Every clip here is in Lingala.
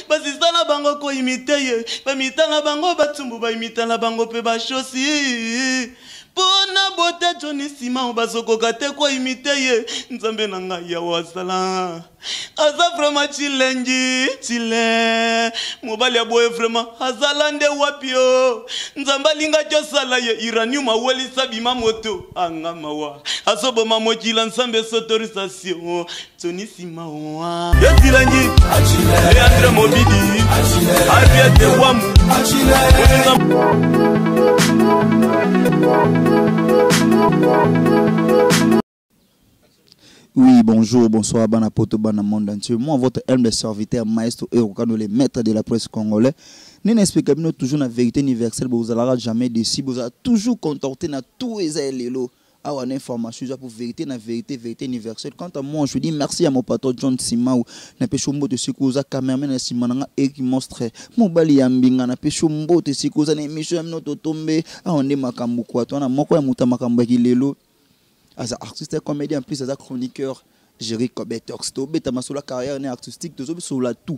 basista na bango ko imite ye bamita na bango batumbu baimita na bango pe bashosi pona bote Johnny Sima basokoka te ko imite ye nzambe na ngai ya wasala aza vraiment chile mobali ya boye vraiment azalande wapio nzamba linga josala ye iranium awelisa bima moto anga mawa asobo mamokila nsambe sotorisation Johnny Sima wa yetilangi Leandre Mobidi Aviate Wamu Oui, bonjour, bonsoir, bon apoto, bon monde entier. Moi, votre humble serviteur, maestro Eurocano, le maître de la presse congolais. Nous n'expliquons toujours la vérité universelle, vous n'allez jamais déçu, vous allez toujours contenté dans tous les éléments. Avoir une information pour vérité, la vérité universelle. Quant à moi, je dis merci à mon patron John Simao. Na peshombo de sikuza cameraman na simananga Eric Monstre. Mobali yambinga na peshombo de sikuza na émission noto tombe. Aonde makambu kwa to na moko ya muta makambu kilelo. As artiste comédien en plus as chroniqueur Jerry Cobetox. To beta masula carrière artistique to sur la tout.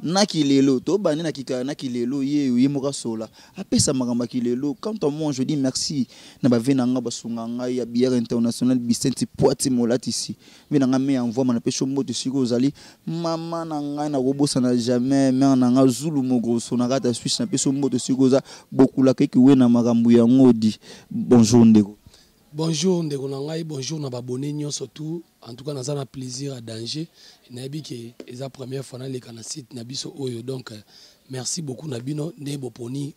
Nakilelo to bani nakika nakilelo ye moka sola apesa makamba kilelo. Quant à moi je dis merci na ba venanga basunganga ya bière international Vicente Poati Molati ici venanga me envoie na pesho moto siko ozali mama nanga na robosa na jamais mais nanga zulu mogroso na kata Suisse na pesho moto siko za beaucoup la keki we na makambu ya ngodi. Bonjour ndeko. Bonjour ndeko nangai, bonjour na babone nyonso tout. En tout cas naza na plaisir à danger. Nabi que c'est la première fois na le kana site na biso oyo donc merci beaucoup na bino ne boponi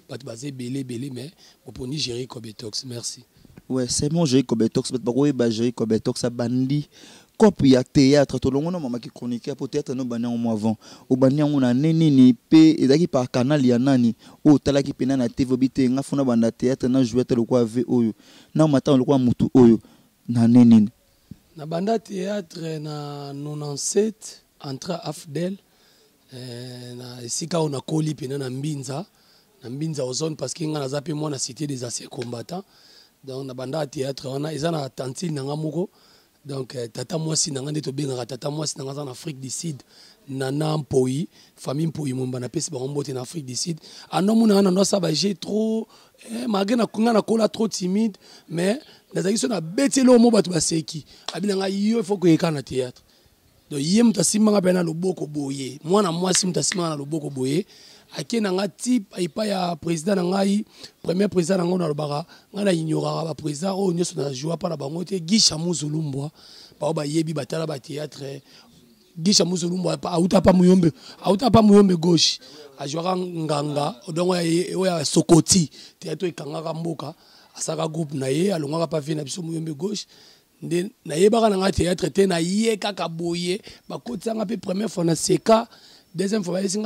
pas basé belé mais boponi Jerry Cobetox merci. Ouais, c'est mon Jerry Cobetox mais pas ba Jerry Cobetox a bandi copie ya théâtre to longo na mama ki chroniquer peut-être no banya au mois avant au banya on a nini pe ezaki par canal ya nani o talaki pena na TV bité nga funa banda théâtre na jouer le quoi ve oyo na matin le quoi mutu oyo na nini na banda théâtre na 97 entre Afdel na sika on a koli pena na mbinza aux zones parce que nga na zape moi na cité des anciens combattants donc na banda théâtre on a ezana tantine nga moko. Donc, tata moi si nanga neto benga tata moi si nanga en Afrique du Sud nana mpoi famille mpoi momba na pesi bango mbote en Afrique du Sud anomu na no ça va j'ai trop malgré na kunga na kola trop timide mais nazaki so na betelo mo batu baseki abinanga yo il faut que yeka na théâtre donc yem tasimanga bena loboko boye mwana mwasi mtasimanga na loboko boye ake nanga type aipa ya président nangai premier président nango na lobaka ngana ignorara ba président o nyoso na joie pa na bango te Gisha Muzulumbwa ba yebi batala ba théâtre Gisha Muzulumbwa auta pa muyombe gauche a jouera nganga donc ya Sokoti théâtre ekangaka mboka asaka groupe na ye alongaka pa vina biso muyombe gauche nde na yebaka nanga théâtre te na ye kaka boye ba kotsanga pe première fois na seka. Deuxième fois, il y a des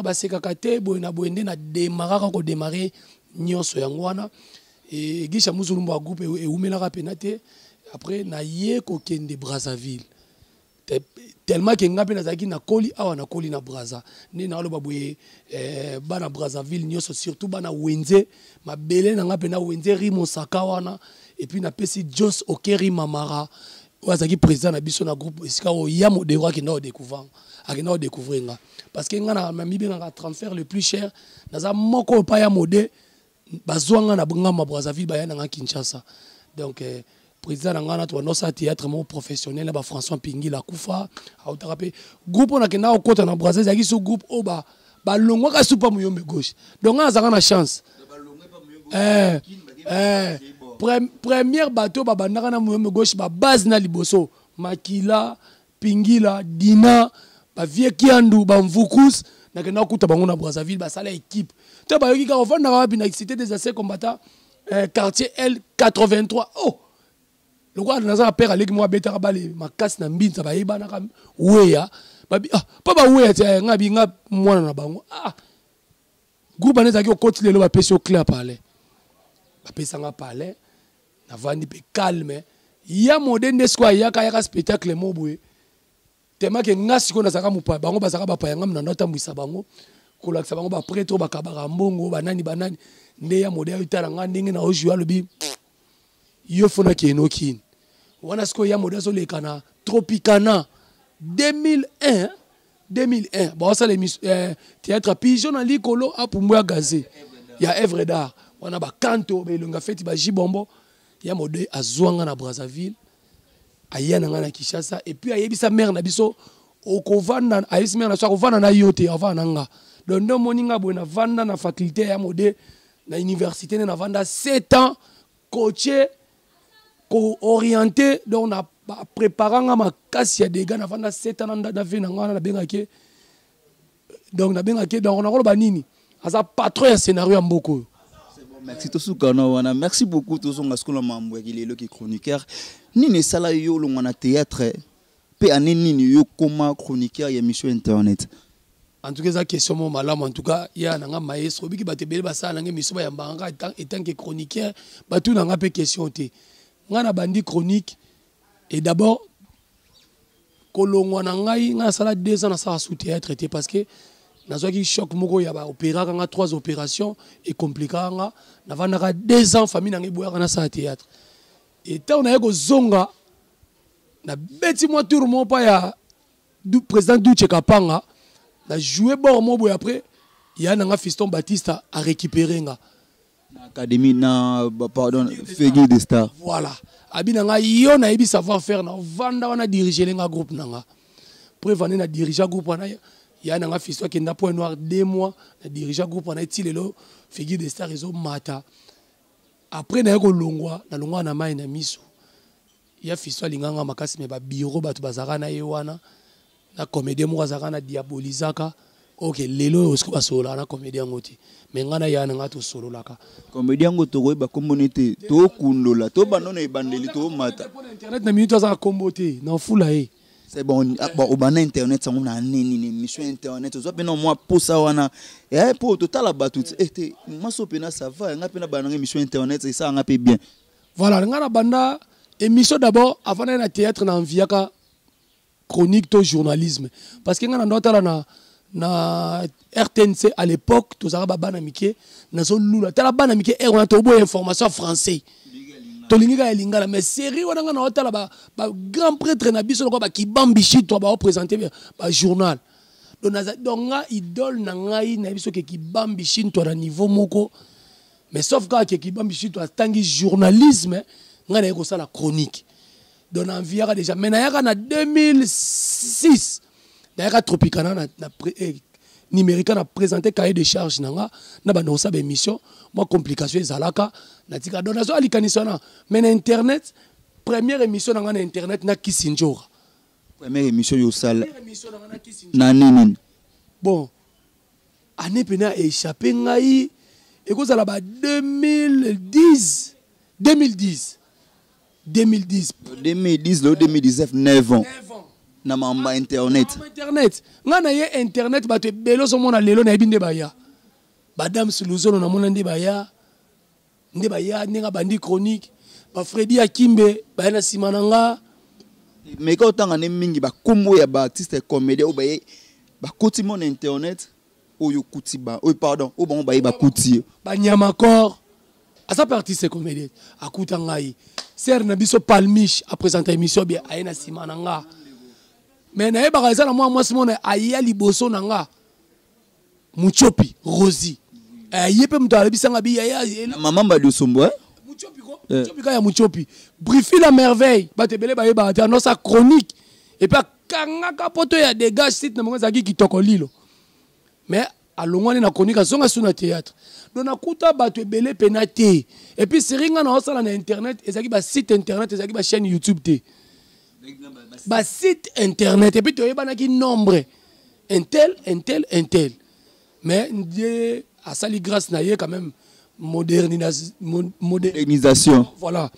gens qui démarrer nyonso yangwana et Gisha Muzulumbwa groupe et umela penate après na ye ko kende Brazzaville tellement que ngape na zaki na koli awa na koli na Brazza ni na loba boye bana Brazzaville nyonso surtout bana wenze mabele na ngape na wenze rimo sakawana et puis na pesi Jos Okeri Mamara wazaki président na biso na groupe esika o ya mo de roi qui na découvrir akina découvrir nga parce que ngana mami benga transfert le plus cher naza moko pa ya mode bazwanga na ngama Brazzaville ba ya na Kinshasa donc président ngana to no sa théâtre mo professionnel ba François Pingi la kufa autarape groupe on a kena okota na Brazzaville yaki so groupe o ba longwa ka super muyombe gauche donc ngana za na chance première bateau ba bandaka na muyombe gauche ba base na liboso Makila Pingila Dina ba vie kiandu ba mvukus na kena kuta bango na Brazzaville ba sala équipe te ba yoki ka ofanda ba bina cité des anciens combattants quartier L83 oh le quoi na za père avec moi beta bale makasi na mbinza ba yeba na ka weya ba pa ba weya te ngabi nga mwana na bango groupe aneza ki okoti lelo ba pesi au clair parler ba pesa nga parler na vandi pe calme ya modende square yaka spectacle mo boye tema ke ngasi ko na saka mupa bango basaka ba payanga na ndota mwisa bango ko lakisa bango ba prêtre ba kabara mbongo banani nde ya modele utala nga ndenge na ojua lobi yo fona ke enokin wana sko ya modele so lekana Tropicana 2001 2001 bon ça théâtre pigeon na likolo apumwa gazé ya œuvre d'art on a ba kanto be longa feti ba jibombo ya mode azwanga na Brazzaville ayana na Kinshasa et puis ayebisa mère na biso okovanda ayebisa mère na so kovanda na yote avana nga donc ndo moninga bona vanda na faculté ya mode na université na vanda 7 ans coaché orienté donc na préparant ma casse des gars na vanda 7 ans na vie na ngana na bengaki donc na bengaki donc on a ba nini asa patron ya scénario ya mboko. Merci Tosukana, merci beaucoup tous on ngaskola mambo qui est chroniqueur nini sala yo lo ngana théâtre pe anini yo comme chroniqueur ya émission internet. En tout cas ça question mon malam en tout cas il y a nanga maestro biki batebele basala nanga émission ya mbanga étant que chroniqueur ba tout nanga pe question té ngana bandi chronique et d'abord kolongwa na ngai ngana sala 2 ans na sa sous théâtre parce que nazwaki choc moko ya ba opéra kanga 3 opérations et compliqué nga na vanaka 2 ans famille na ngai boya na sa théâtre et tant na yeko zonga na beti moi tour mon pa ya du président Douche Kapanga na joué bord mo boy après il y a nanga fiston Baptiste a récupéré nga na académie na pardon Figure des Stars voilà abina nga yo na yebi savoir faire na vanda wana diriger lenga groupe nanga prévaner na diriger groupe wana ya nanga fiston qui na point noir 2 mois na diriger groupe wana etilelo Figure des Stars rezo mata après na yeko longwa na mai na miso ya fiston linganga makasi me ba bureau batu bazaka na yewana na comédien mo azaka na diabolisaka OK lelo osko basola na comédien ngoti mais ngana ya na ngato solo laka comédien ngoto ko ba komonete to kundola to banona ebandeli to mata internet na minute azaka kombote na fula c'est bon au ban internet ça on a nini émission internet zo pena moi posa wana et pour total la batut était maso pena ça va nga pena bananga émission internet et ça nga pe bien voilà ngana banda émission d'abord avant na théâtre na enviaka chronique to journalisme parce que ngana ndota na RTNC à l'époque tous araba bana mike na so lula tala bana mike on a to bo information français to linga lingala mais série wana ngana otala ba grand prêtre na biso ba ki bambishi to ba présenter ba journal donc nga idole na ngai na biso ke ki bambishi to na niveau moko mais sauf que ki bambishi to tangi journalisme ngana yeko sala chronique donc en viara déjà mais na yaka na 2006 na yaka Tropicana na numérique na présenté cahier de charge nanga na ba nosa ba émission moi complication ezalaka na tika donation alikanisana mais na internet première émission nanga na internet na Kisinjora première émission yo sala na nini bon année pena échappé ngai et ko sala ba 2010 le 2019 9 ans na mamba internet ngana ye internet ba te belo so mona lelo na ebinde baya madame Suluzono na mona ndi baya ninga bandi chronique ba Freddy Akimbe ba na simananga mais quand tanga ne mingi ba kombo ya ba artiste comédien ou ba koti mon internet oyo kutiba pardon o ba ba kuti ba nyama corps asa parti c'est comédien akuta ngai ser na biso palmiche a présenter émission bien aina simananga mais na yeba kaza na moi simone aya liboso nanga muchopi Rosie yepe mtu alibisanga bi ya maman ba de sombo muchopi ko muchopi ka ya muchopi Brifi la merveille batebele ba yeba ta no sa chronique et puis kanga kapoto ya dégage site na monga ki kitoko lilo mais alongwani na chronique azonga suna théâtre donc nakuta bato ebele penate et puis seringa na osala na internet ezaki ba site internet ezaki ba chaîne YouTube te ba site internet et puis tu yeba na ki nombre un tel mais Dieu a sali grâce na ye quand même modernisation voilà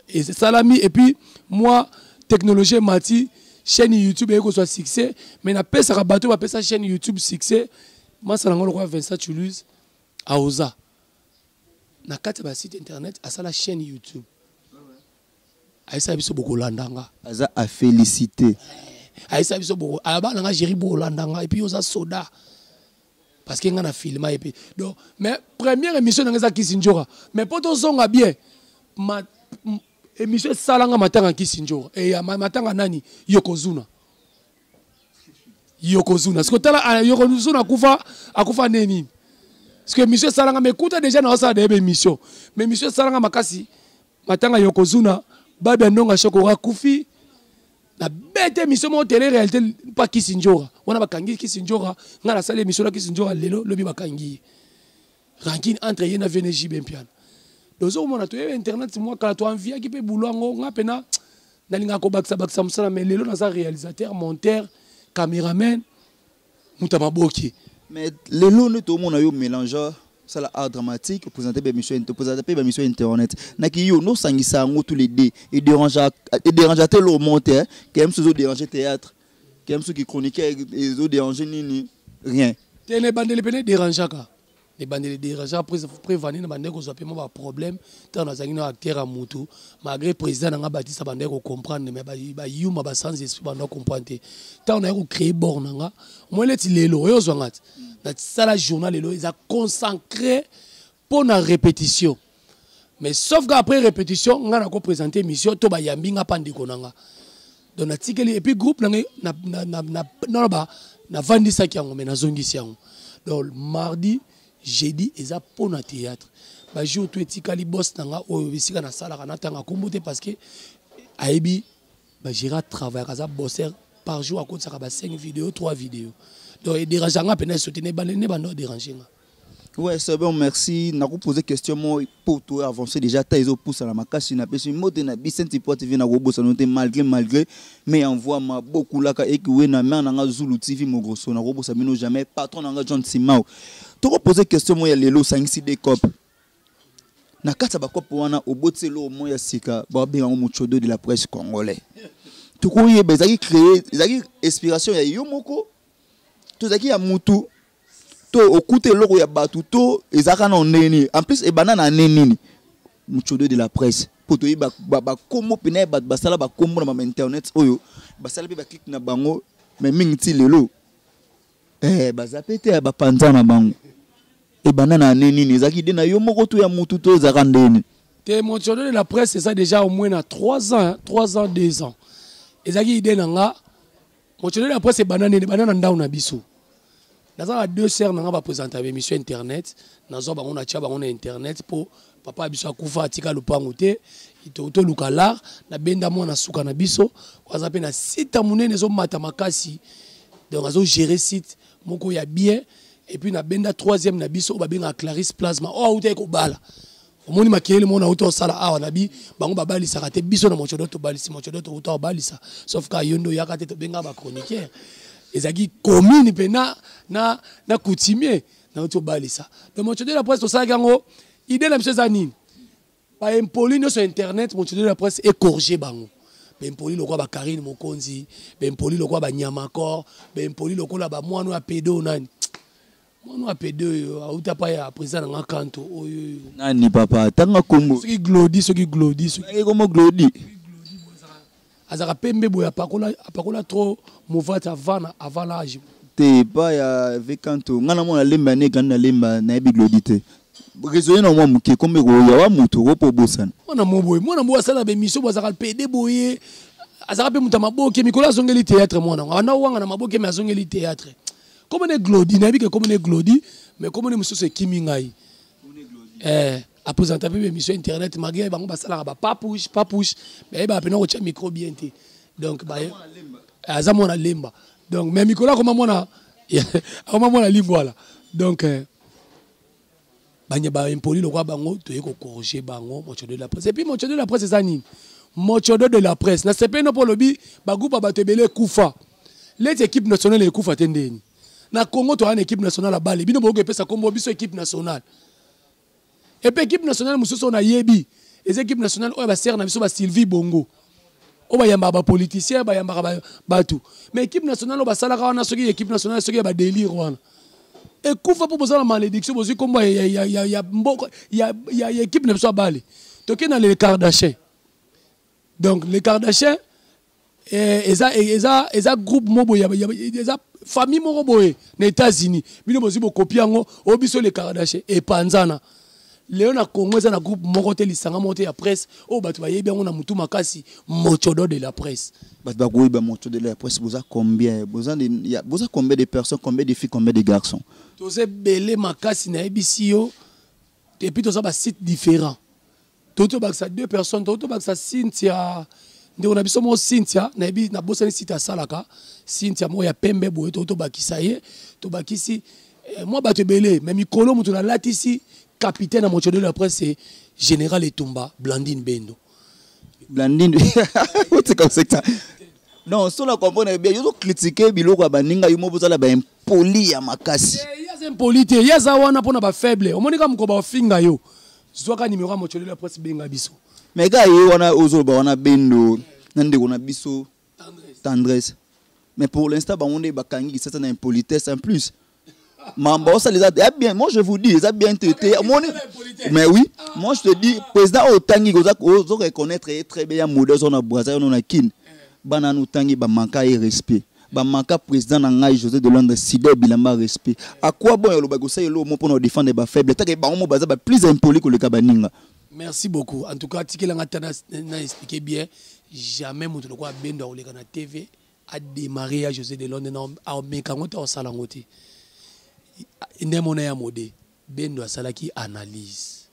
et c'est ça l'ami et puis moi technologie mati chaîne YouTube et que soit succès mais na pesa bato ba pesa chaîne YouTube succès moi ça ngolo kwa Vincent Toulouse a oza na kati ba site internet a la chaîne YouTube aisa biso boko landanga aza a féliciter aisa biso boko aba nanga géri boko landanga et puis oza soda parce que ngana filma et puis donc mais première émission nanga Kisinjora mais pour to zonga bien ma émission salanga matanga Kisinjora et ya matanga nani Yokozuna Yokozuna. Parce que tala Yokozuna akufa neni. Parce que monsieur Salanga m'écoute déjà dans ça des émissions. Mais monsieur Salanga makasi matanga Yokozuna baba ndonga shokora kufi na bête émission mo télé réalité pas Kisinjora. On a bakangi Kisinjora, ngala sale émission la Kisinjora lelo lobi bakangi. Ranking entre yena VNJ ben piano. Donc au moment tu internet moi quand tu envie qui peut boulot nga pena nalinga ko baksa musala mais lelo na réalisateur, monteur, caméraman mutama boki. Mais lelo ne tout le monde a eu mélangeur ça la art dramatique présenter des missions internet naki yo no sangisa ngo tous les deux et déranger le monteur qui aime se déranger théâtre qui aime ceux qui chroniquer et zo déranger ni rien télé bandele pene déranger ka les bandele déranger après prévenir na bandeko zo pema ba problème tant na zangi na acteur a mutu malgré président nga Baptiste bandeko comprendre mais ba yuma ba sans esprit bandeko comprendre tant na ko créer borne nga moi leti lelo yo zo ngati ça la journal ils a consacré pour la répétition mais sauf qu'après répétition on a présenté mission to ba yambi nga pandiko nanga donc article et puis groupe na vandi ça qui mais na zongisi yango donc mardi jeudi ils a pour na théâtre ba jour to etikali boss nanga o bisika na sala kana tanga kombote parce que aibi ba jira travailler kaza bosser par jour à cause ça ba 5 vidéos 3 vidéos. Donc, il dérange pas de soutenir, il ne dérange pas. Ouais, c'est bon, merci. Je vais poser une question pour toi avancer déjà. Tu as poussé à la macasse, tu as pu malgré, mais envoie beaucoup là et que oui, na mais Zulu TV mon gros son, na jamais patron na John Simao. Tu vas poser une question moi lelo 5-6 des cop. Na kata ba cop wana obotelo mo ya sika ba benga muchodo de la presse congolais. Tu croyais bezaki créer, ezaki inspiration ya yo moko. Tout ça qui a mutu to okute loko ya batu to ezaka na neni en plus e banana neni mucho de la presse pour to ba komo pena ba basala ba komo na internet oyo basala ba click na bango mais mingi lelo bazapete ba panza na bango e banana neni ezaki de na yo moko to ya mutu to ezaka ndeni te mucho de la presse c'est ça déjà au moins na 3 ans 2 ans ezaki ide nanga mucho de la presse banana ndao na biso. Dans les 2 sœurs, nous avons présenté une émission internet. Nous avons un internet pour papa Abiso Koufa Tika Lupangote. Il est au Lukalar. Nous avons un souka na biso. Nous avons un site à monnaie. Nous avons matamakas. Donc nous avons géré le site. Moko ya bien. Et puis nous avons un 3e na biso. Nous avons un Clarisse Plasma. Oh, vous avez un bala. Au moins, il y a un auto sala. Ah, on a dit, bango babali sa kate biso na mocho doto balisi mocho doto auto balisa. Sauf que yondo yakate to benga ba chroniqueur. Ezaki commune pe na coutumier na auto balisa. Donc mocho de la presse to sa gango idée na mcheza nini? Ba impoli no sur internet mocho de la presse écorger bango. Ba impoli lokwa ba Karine Mokonzi, ba impoli lokwa ba Nyamakor, ba impoli lokwa ba mwana ya pedo nani. Mwana ya pedo auta pa ya président na kanto oyo. Nani papa tanga kombo. Soki glodi. Comment glodi? Azara pembe boya apakola trop mouvate avant l'âge. Te pas ya vekanto ngana mona lemba ne kana lemba na ebi glodite. Raisonner na moi muke comme ya wa mutu ropo bosana. Mona mbo sala be mission bazaka pede boye. Azara pe mutama boke mikola zongeli théâtre mona. Wana wanga na maboke me azongeli théâtre. Comme ne glodi na bi ke comme ne glodi mais comme ne muso se kimingai. À présenter une émission internet malgré bango basala pas push mais ba pena ko tia micro bien té donc ba azamona lemba donc mais micro là comme mona lingwala donc banya ba impoli lokwa bango to yeko corriger bango mocho de la presse et puis mocho de la presse ça nini mocho de la presse na c'est pas no pour lobi ba groupe ba tebele kufa les équipes nationales kufa tendeni na Congo to une équipe nationale à balle bino bogo pesa kombo biso équipe nationale. Et puis l'équipe nationale, nous a yebi. Les équipes nationales, on va servir na Sylvie Bongo. On va yamba ba politicien, ba yamba ba tout. Mais l'équipe nationale, on va salaka wana soki équipe nationale soki ba délire wana. Et kufa pour poser la malédiction, parce que comme il y a équipe na so balé. Toké na les Kardashians. Donc les Kardashians eza groupe mobo eza famille moko boye na États-Unis. Bino bozi bo copie ngo obiso les Kardashians et panzana. Léon a Congo ça na groupe moko te lisanga monté ya presse oh bato ba yebi on a mutu makasi mochodo de la presse. Bato ba goyi ba mochodo de la presse boza combien boza combien de personnes, combien de filles, combien de garçons? Tose belé makasi na ebisi yo et puis toza ba site différents. Toto ba ça 2 personnes, toto ba ça Cynthia nde on a biso mo Cynthia na ebi na bosani site à Salaka. Cynthia mo ya pembe boye toto ba kisaye to ba kisi moi bato belé mais mikolo mutu na latisi capitaine à mochodo de la presse c'est Général Etumba Blandine Bendo. Blandine c'est comme ça. Non, sur la comprendre bien, yo critiquer biloko ba ninga yo mo bozala ba impoli ya makasi. Il y a impoli te, il y a za wana pona ba faible. O monika mko ba finga yo. Zwaka numéro à mochodo de la presse benga biso. Mais gars yo wana ozo ba wana Bendo, nande wana biso tendresse. Mais pour l'instant ba on est ba kangi c'est une impolitesse en plus. Mambo, ça les a bien. Moi, je vous dis, ils ont bien traité. Mais oui, moi, je te dis, président Otangi, vous reconnaître très bien modèle on a Brazil, on a kin. Banano Tangi, ba manka et respect. Ba manka président Nangai José de Londres, Sidé Bilamba respect. À quoi bon yolo bagosa yolo mo pour nous défendre ba faible. T'as que ba on baza ba plus impoli que le Kabaninga. Merci beaucoup. En tout cas, Tiki Langata n'a expliqué bien. Jamais mon quoi Bendo ou na TV a démarré à José de Londres à Mekangote au Salangote. Ndemona ya modé Bendo asalaki analyse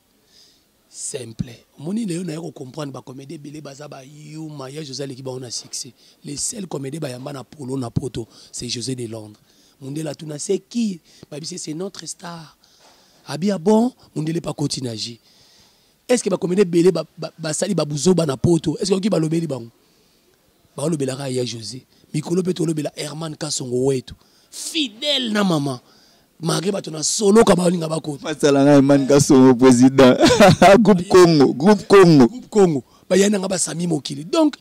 simple moni leo na yako comprendre ba comédie belé bazaba yuma ya José Leki ba on a succès les seuls comédie ba yamba na polo na poto c'est José de Londres mondela tuna c'est qui ba c'est notre star abia bon mondele pas continuer est-ce que ba comédie belé ba sali ba buzo ba na poto est-ce que ki ba lobeli bango ba lobela ka ya José mikolo peto lobela Herman Kasongo wetu fidèle na maman Magé batona solo kama linga bako. Masalanga man Kasongo président. Groupe Congo. Ba yana nga ba Sami Mokili. Donc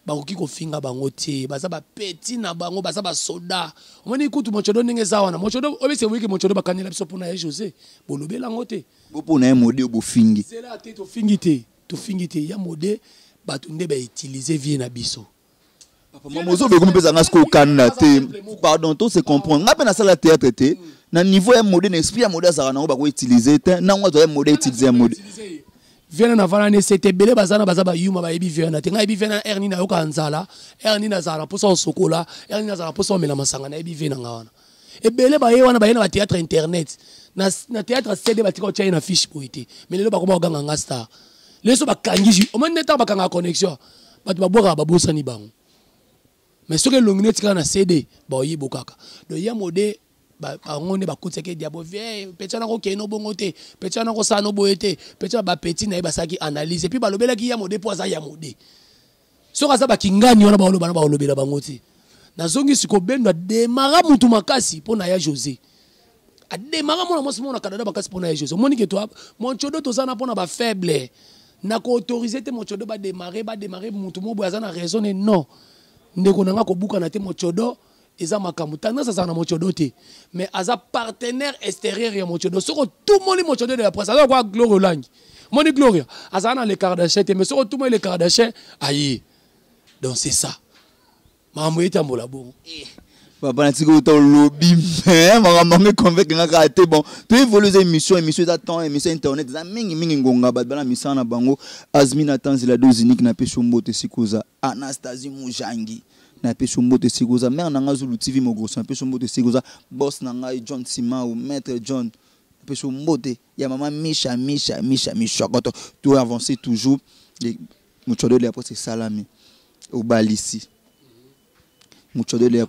ba koki ko finga bango te, baza ba petit na bango, baza ba soda. Omoni kutu mochodo ndenge zawa na mochodo obese wiki mochodo bakanela biso pona ya José. Bolobela ngote. Bo pona modé bo fingi. C'est là te to fingi te ya modé batu nde ba utiliser vie na biso. Pardon, tout se comprend. On a peine à ça la théâtre. Na niveau un modèle esprit un modèle ça on va utiliser na on doit modèle utiliser un modèle viens na valane c'était belé bazana bazaba yuma ba ebi viens na tenga ebi viens na erni na yoka nzala erni na zala poso sokola erni na zala poso mela masanga na ebi viens na ngawana e belé ba yewana ba yena ba théâtre internet na théâtre CD ba tiko tchai na fiche poité mais lelo ba ko ba ganga star leso ba kangi o mone ta ba kanga connexion ba ba boka ba bosani bango mais ce que l'ongné tika na CD ba yi bokaka do ya modèle ba ngone ba kutseke diabo vie petana ko keno bongote petana ko sano boyete petana ba petit na ba saki analyse puis ba lobela ki ya mode poza ya mode so ka za ba kingani wana ba lobana ba lobela bangoti na zongi siko Bendo démarra mutu makasi pona ya José a démarra mona mo simona Canada bakasi pona ya José moni ke toi mon chodo to zana pona ba faible na ko autoriser te mon chodo ba démarrer mutu mo boya zana raison non ndeko nanga ko buka na te mon chodo eza makambo tendance ça na mochodo te mais aza partenaire extérieur ya mochodo soko tout monde mochodo de la presse aza quoi Gloria Lang moni Gloria aza na le Kardashian te mais soko tout monde le Kardashian ayi donc c'est ça mambo etambola bon papa na tiko to lobby mais maman convaincre nga raté bon tu évoluer émission d'attend émission internet za mingi ngonga bana misana bango Azmina Tanzila Dozinique na peshombo te sikoza Anastasie Mujangi na peso mbote sikoza mère nanga Zulu TV mo grosso peso mbote sikoza boss nanga John Sima ou maître John peso mbote ya maman Misha koto tout avancer toujours les muchodo le après c'est salami au balisi muchodo le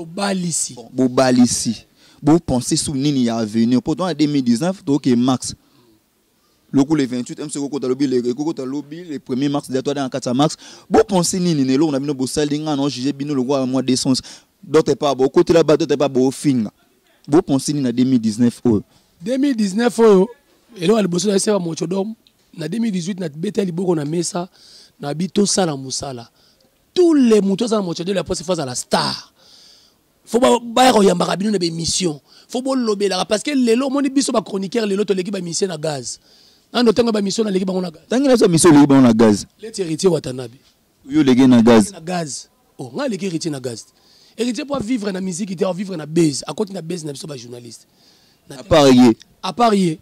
balisi bo balisi bo penser sous nini ya venir pourtant en 2019 to que max le coup le 28 MC Koko lobby le 1er mars de toi dans 4 mars bon penser nini ne lo on a bino bo salinga non juger bino le mois de décembre d'autres pas bon côté là-bas d'autres pas bon finga bon penser nini na 2019 et là le bosso na sera mochodom na 2018 na betel boko na mesa na bito sala musala tous les moutons dans mochodo la poste face à la star faut ba yamba bino na be mission faut bo lobela parce que lelo moni biso ba chroniqueur lelo to l'équipe ba mission na gaz. Ando tenga ba mission na l'équipe ba on a gaz. Tangi na mission l'équipe ba on a gaz. Les héritiers Watanabe. Yo légué na gaz. Na gaz. Oh, nga légué héritier na gaz. Héritier pour vivre na musique, il doit vivre na base. À côté na base na biso ba journaliste. À parier. À parier.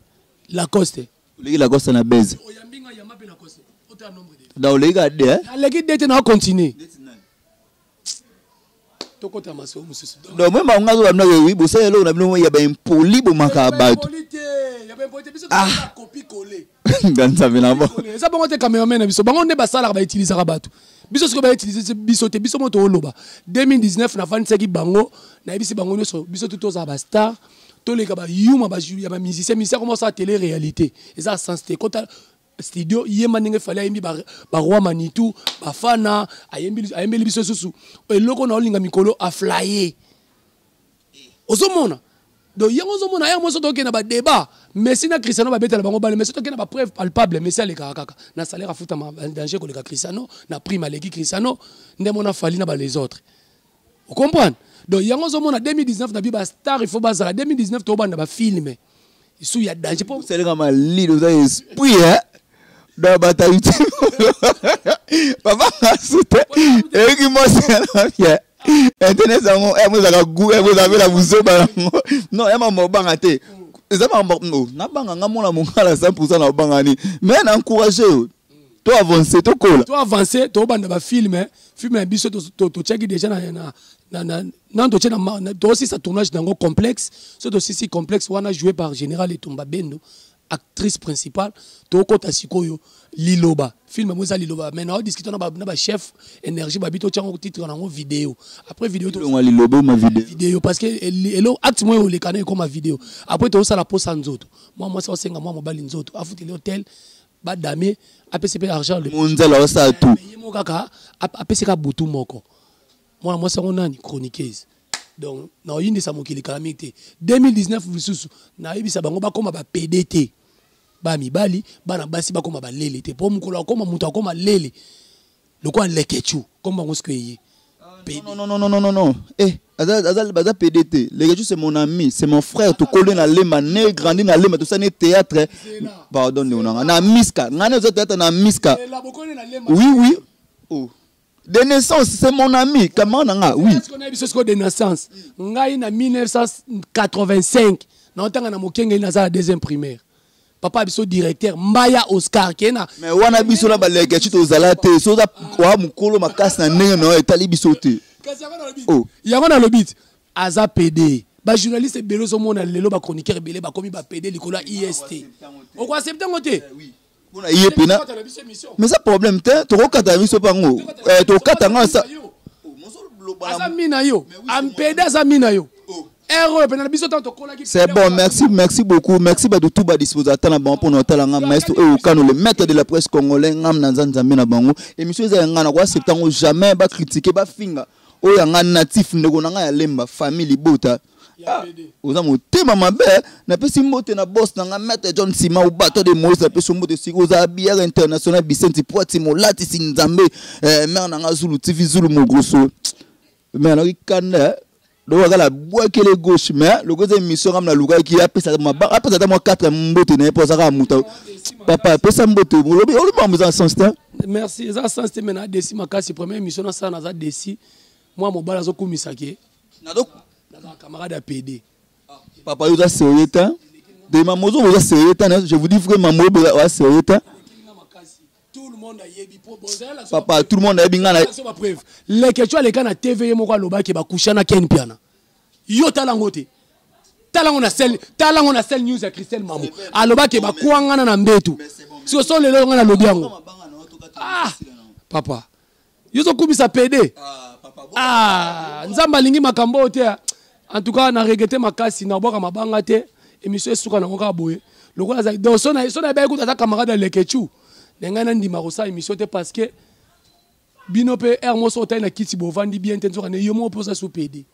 Lacoste. Les la gosse na baise. Oyambinga yamba pe na kose. Autant nombre de. Dans les gars hein. Les gars na continuer. Tokota maso mususu. Donc moi ma ngazo na oui, bo c'est là on a bien il y a ben poli bo makaba. Il y a ben polité biso ta copie collée. Dans ça vient avant. Ça bon te cameraman biso. Bango ne ba sala ba utiliser rabatu. Biso ce que ba utiliser biso te biso moto oloba. 2019 na fan seki bango na bisi bango nyonso biso tout za ba star. Tous les gars yuma ba musicien comment ça télé réalité. Et ça sens te kota studio yema ndenge fallait ayembi ba roi Manitou ba fana ayembi biso susu eloko na olinga mikolo a flyer ozomona donc yango ozomona ya moso to kena ba débat mais sina Cristiano ba betela bango bale mais to kena ba preuve palpable mais ça les kaka na salaire afuta ma danger ko le Cristiano na prime à l'équipe Cristiano ndemo na fali na ba les autres vous comprenez donc yango ozomona 2019 na bi ba star il faut bazara 2019 to banda ba filmer isu ya danger pour c'est le gars lido ça esprit hein dans bataille papa asute et qui moi c'est bien internet ça moi ça goût vous avez la vous non et maman banga te ça maman non na banga ngamona mongala 100% na banga ni mais na encourager toi avancer to kola toi avancer to banda ba filmer biso to check déjà na to check na to aussi ça tournage dango complexe c'est aussi si complexe wana joué par Général Etumba Bendo actrice principale to kota sikoyo liloba film moza liloba mais on discute na ba chef énergie babito tiango titre na vidéo après vidéo to on liloba ma vidéo parce que elo acte moi le canal comme ma vidéo après to ça la pose nzoto moi ça senga moi mobali nzoto afuti l'hôtel ba dame apcp argent le monzela ça tout yemo kaka apcka butu moko moi ça on nani chroniqueuse donc na yindi sa mokili calamité 2019 lisusu na yebisa bango ba koma ba PDT ba mibali bana basi ba koma ba lele te po mukolo akoma mutu akoma lele lokwa lekechu komba ngoskeye non eh azal baza PDT lekechu c'est mon ami c'est mon frère to collé na lema né grandi na lema to ça né théâtre pardon na miska ngane zo théâtre na miska oui oh de naissance c'est mon ami comment nanga oui est-ce qu'on a biso de naissance ngai na 1985 na otanga na mokenge na za deuxième primaire papa biso directeur Mbaya Oscar kena mais wana biso la baleke tu ozala te so za kwa mukolo makasi na ndenge na etali biso te oh yango na lobit aza PD ba journaliste belo so mona lelo ba chroniqueur belé ba komi ba PD likolo IST o ko accepter ngote oui pour na yepena mais ça problème te to ko kata biso pango to kata nga ça aza mina yo ampeda aza mina yo. C'est bon, merci beaucoup. Merci de tout bas dispositeur pour notre maestro et au le maître de la presse congolais ngam nanzanzambe na bango. Et monsieur Zangana quoi septembre jamais ba critiquer ba finga. O yanga natif ndeko nanga ya lemba famille bota. Oza motema mabe na pesi mbote na boss nanga maître John Sima ou bateau de Moïse na pesi mbote sikoza bière international Vicente Poiti Molati Sinzambe mère nanga Zulu TV Zulu mo grosso. Mais na kanda donc la bois qui est gauche mais le gars émission comme la luga qui a pris ça moi 4 mbote na pour ça muta papa pesa mbote on le pas besoin sens merci ça sens te mena desi makasi première émission na ça na za desi moi mon bala zo kumisaki na donc na camarade à PD papa yo za sérieux temps de mamozo vous za sérieux temps je vous dis vraiment moi wa sérieux temps tout le monde a yebi pour papa tout le monde a yebi ngana les questions les kana TV moko loba ke ba kushana ken piana yo talangote talango na sel news ya Christelle Mamou aloba ke ba kuangana na mbetu si so lelo ngana lobi yango ah papa yo zo kubisa PD nzamba lingi makambo te en tout cas na regretter makasi na boka mabanga te émission esuka na ngoka boye lokola za donc so na ba écoute ta camarade lekechu nengana ndima ko sa émission te parce que binope hermoso ta na kiti bovandi bien tenzo kana yomo posa sous PD.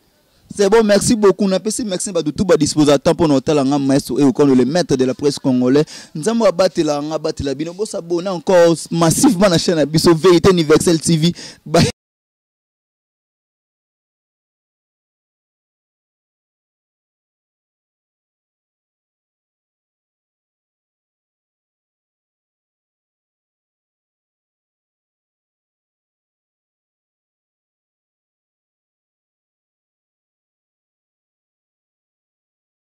C'est bon, merci beaucoup. Merci de tout bas dispositeur pour notre langue maestro et au le maître de la presse congolais. Nous avons abattu la bino s'abonner encore massivement à la chaîne Abisso Vérité Universelle TV.